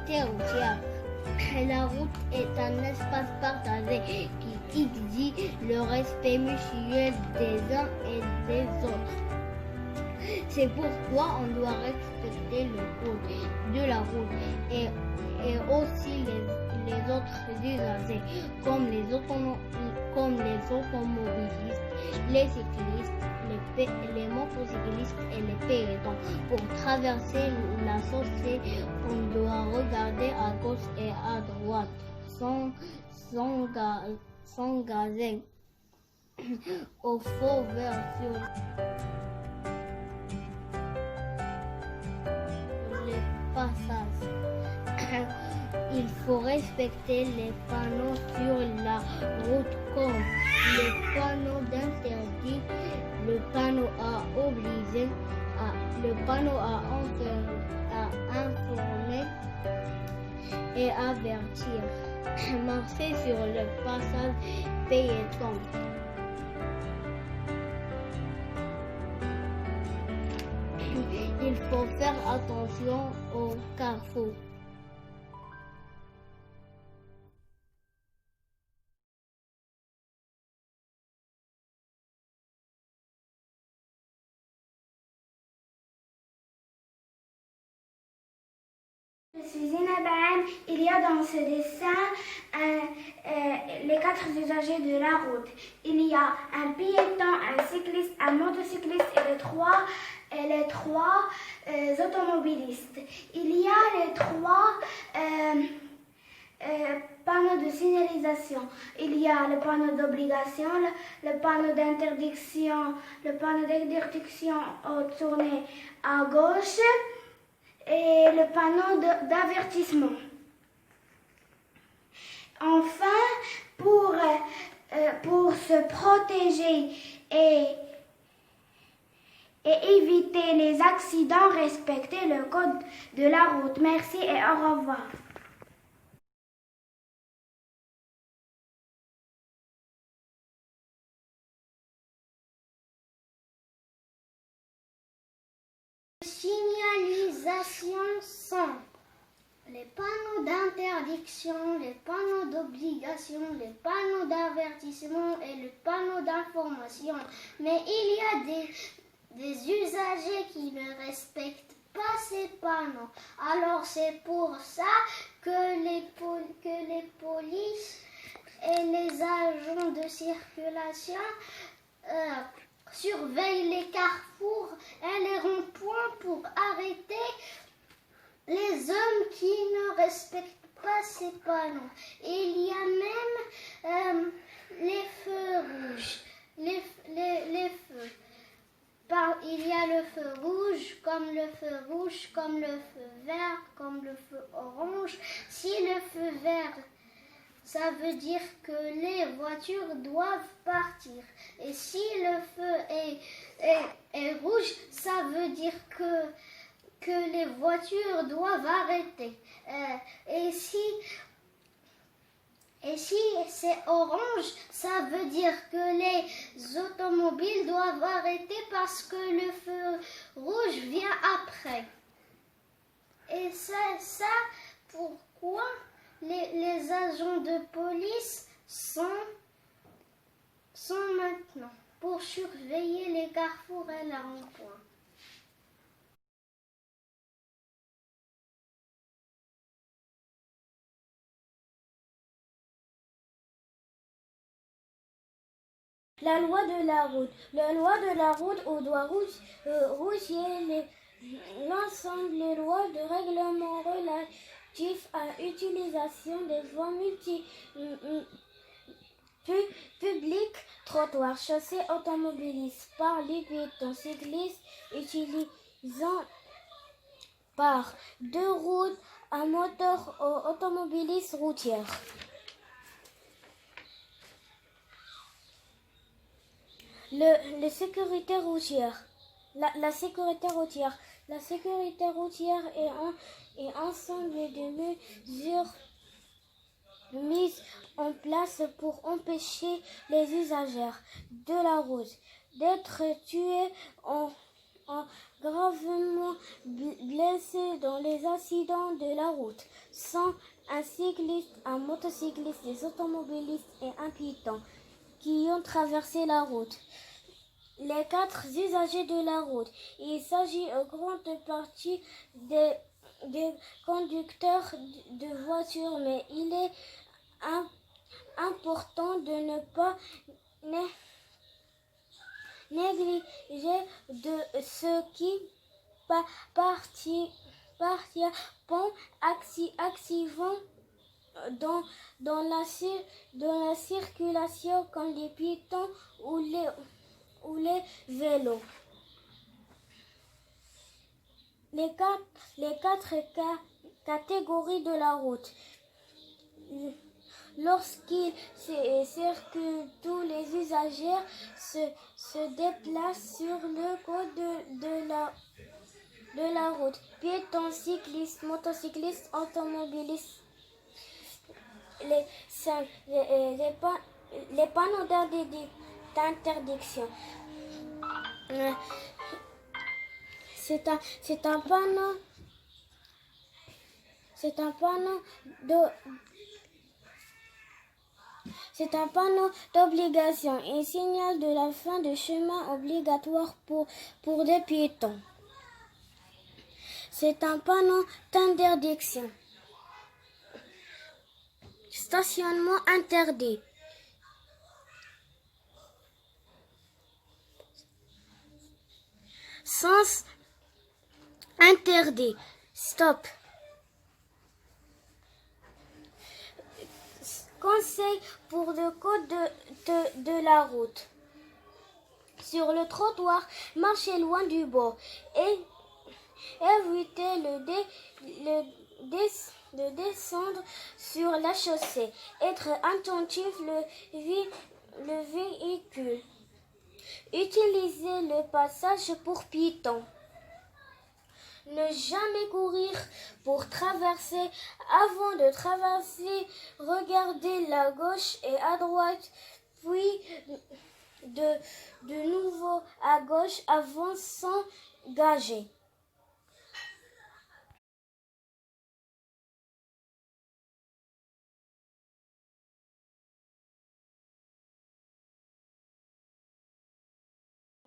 sécurité routière. La route est un espace partagé qui exige le respect mutuel des uns et des autres. C'est pourquoi on doit respecter le code de la route et aussi les autres usagers, comme les automobilistes, les cyclistes, les motocyclistes et les pédestres. Pour traverser la chaussée, on doit regarder à gauche et à droite sans gazer au faux vert sur les passages. Il faut respecter les panneaux sur la route comme le panneau d'interdit, le panneau à obliger, le panneau à informer et avertir. Marcher sur le passage piéton. Il faut faire attention au carrefour. Je suis Zinabaan. Il y a dans ce dessin les 4 usagers de la route. Il y a un piéton, un cycliste, un motocycliste et les trois automobilistes. Il y a les 3 panneaux de signalisation. Il y a le panneau d'obligation, le panneau d'interdiction, le panneau d'interdiction tourné à gauche et le panneau d'avertissement. Enfin, pour se protéger et éviter les accidents, respecter le code de la route. Merci et au revoir. Signalisations sont les panneaux d'interdiction, les panneaux d'obligation, les panneaux d'avertissement et le panneau d'information. Mais il y a des usagers qui ne respectent pas ces panneaux. Alors c'est pour ça que les polices et les agents de circulation surveillent les carrefours et les ronds-points pour arrêter les hommes qui ne respectent pas ces panneaux. Il y a même les feux rouges, les feux. Il y a le feu rouge, comme le feu vert, comme le feu orange. Si le feu vert, ça veut dire que les voitures doivent partir. Et si le feu est rouge, ça veut dire que les voitures doivent arrêter. Et si c'est orange, ça veut dire que les automobiles doivent arrêter parce que le feu rouge vient après. Et c'est ça pourquoi les agents de police sont maintenant pour surveiller les carrefours et les ronds-points. La loi de la route. La loi de la route doit routier l'ensemble des lois de règlement relatifs à l'utilisation des voies publiques, trottoirs, chaussées, automobilistes, par les piétons, cyclistes, utilisant par 2 routes à moteur automobilistes routières. La sécurité routière. La sécurité routière. La sécurité routière est ensemble de mesures mises en place pour empêcher les usagers de la route d'être tués gravement blessés dans les accidents de la route, sont un cycliste, un motocycliste, des automobilistes et un piéton qui ont traversé la route. Les 4 usagers de la route. Il s'agit en grande partie des conducteurs de voitures, mais il est important de ne pas négliger de ceux qui participent activement dans la circulation comme les piétons ou les vélos. Les quatre catégories de la route. Lorsqu'ils circulent, tous les usagers se déplacent sur le côté de la route. Piétons, cyclistes, motocyclistes, automobilistes. Les panneaux d'interdiction. C'est un panneau d'obligation, un signal de la fin de chemin obligatoire pour des piétons. C'est un panneau d'interdiction. Stationnement interdit. Sens interdit. Stop. Conseil pour le code de la route. Sur le trottoir, marchez loin du bord et évitez de descendre sur la chaussée. Être attentif le véhicule. Utilisez le passage pour piétons. Ne jamais courir pour traverser. Avant de traverser, regardez à gauche et à droite, puis de nouveau à gauche avant s'engager.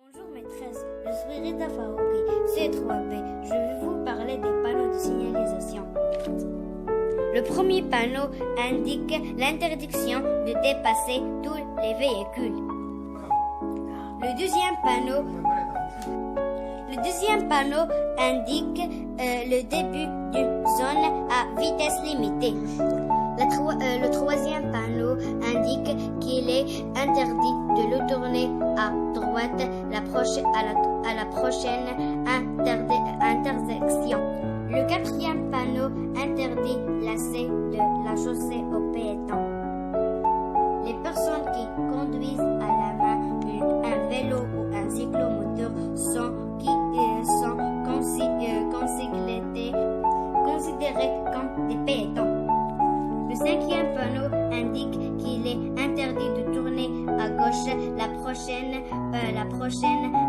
Bonjour maîtresse, je suis Rita Faroukhi, C3B. Je vais vous parler des panneaux de signalisation. Le premier panneau indique l'interdiction de dépasser tous les véhicules. Le deuxième panneau indique le début d'une zone à vitesse limitée. Le troisième panneau indique qu'il est interdit de le tourner à droite à la prochaine intersection. Le quatrième panneau interdit l'accès de la chaussée aux piétons. Les personnes qui conduisent à la main un vélo ou un cyclomoteur sont considérés comme des piétons. Le cinquième panneau indique qu'il est interdit de tourner à gauche. La prochaine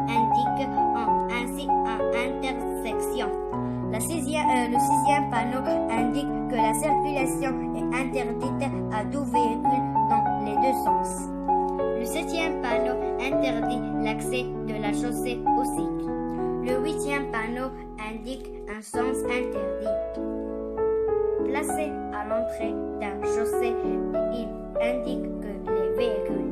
indique ainsi une intersection. Le sixième panneau indique que la circulation est interdite à tout véhicule dans les deux sens. Le septième panneau interdit l'accès de la chaussée au cycle. Le huitième panneau indique un sens interdit. Placé à l'entrée d'un chaussée, il indique que les véhicules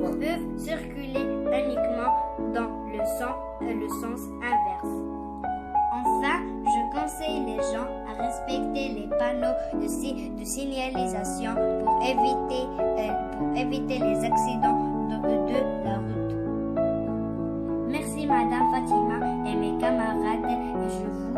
peuvent circuler uniquement dans le sens inverse. Enfin, je conseille les gens à respecter les panneaux de signalisation pour éviter les accidents de la route. Merci Madame Fatima et mes camarades et je vous